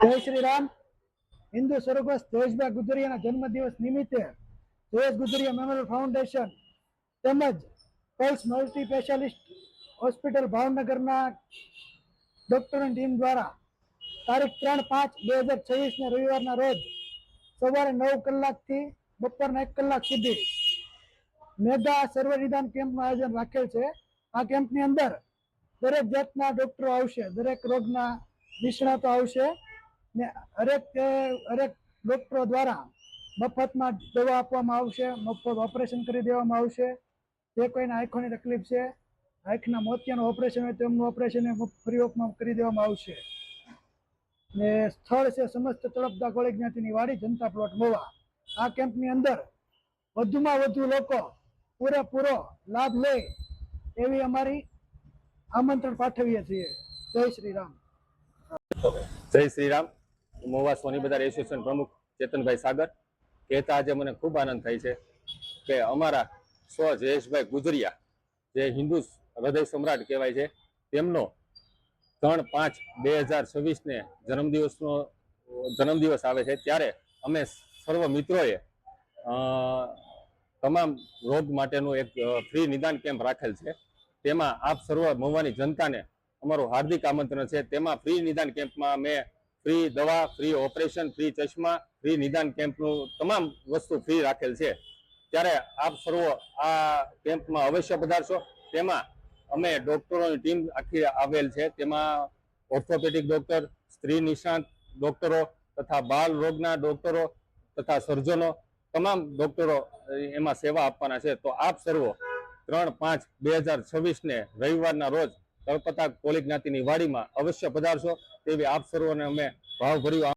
જય શ્રી રામ. હિન્દુ સ્વર્ગસ્થ જયેશભાઈ ગુજરિયાના જન્મદિવસ નિમિત્તે જયેશ ગુજરિયા મેમોરિયલ ફાઉન્ડેશન તેમજ પલ્સ મલ્ટી સ્પેશિયાલિસ્ટ હોસ્પિટલ ભાવનગરના ડોક્ટરોની ટીમ દ્વારા તારીખ 3/5/2026 ને રવિવારના રોજ સવારે 9 કલાકથી બપોરના 1 કલાક સુધી મેગા સર્વ નિદાન કેમ્પનું આયોજન રાખેલ છે. આ કેમ્પની અંદર દરેક જાતના ડોક્ટરો આવશે, દરેક રોગના નિષ્ણાતો આવશે ને હરેક ડોક્ટરો દ્વારા મફતમાં દવા આપવામાં આવશે, મફત ઓપરેશન કરી દેવામાં આવશે. જે કોઈને આંખોની તકલીફ છે, આંખના મોતિયાનું ઓપરેશન હોય તો એમનું ઓપરેશન ફ્રી ઓફમાં કરી દેવામાં આવશે. ને સ્થળ છે સમસ્ત તળપદા કોળી જ્ઞાતિની વાડી, જનતા પ્લોટ મોવા. આ કેમ્પની અંદર વધુમાં વધુ લોકો પૂરેપૂરો લાભ લે એવી અમારી આમંત્રણ પાઠવીએ છીએ. જય શ્રી રામ. જય શ્રી રામ. મોવા સોની બજાર એસોસિએશન પ્રમુખ ચેતનભાઈ સાગર કહેતા આજે મને ખૂબ આનંદ થાય છે કે અમારા જયેશભાઈ ગુજરિયા, જે હિન્દુ હૃદય સમ્રાટ કહેવાય છે, તેમનો 3/5/2026 ને જન્મદિવસ આવે છે. ત્યારે અમે સર્વ મિત્રોએ તમામ રોગ માટેનું એક ફ્રી નિદાન કેમ્પ રાખેલ છે. તેમાં આપ સર્વ મહુવાની જનતાને અમારું હાર્દિક આમંત્રણ છે. તેમાં ફ્રી નિદાન કેમ્પમાં અમે ફ્રી દવા, ફ્રી ઓપરેશન, ફ્રી ચશ્મા, ફ્રી નિદાન કેમ્પનું તમામ વસ્તુ ફ્રી રાખેલ છે. ત્યારે આપ સર્વ આ કેમ્પમાં અવશ્ય પધારશો. તેમાં અમે ડોક્ટરોની ટીમ આખી આવેલ છે. તેમાં ઓર્થોપેડિક ડોક્ટર, સ્ત્રી નિષ્ણાત ડોક્ટરો તથા બાળ રોગના ડોક્ટરો તથા સર્જનો, તમામ ડોક્ટરો એમાં સેવા આપવાના છે. તો આપ સર્વો 3/5/2026 ને રવિવારના રોજ તળપદા કોળી જ્ઞાતિની વાડીમાં અવશ્ય પધારશો તેવી આપ સર્વોને અમે ભાવભર્યું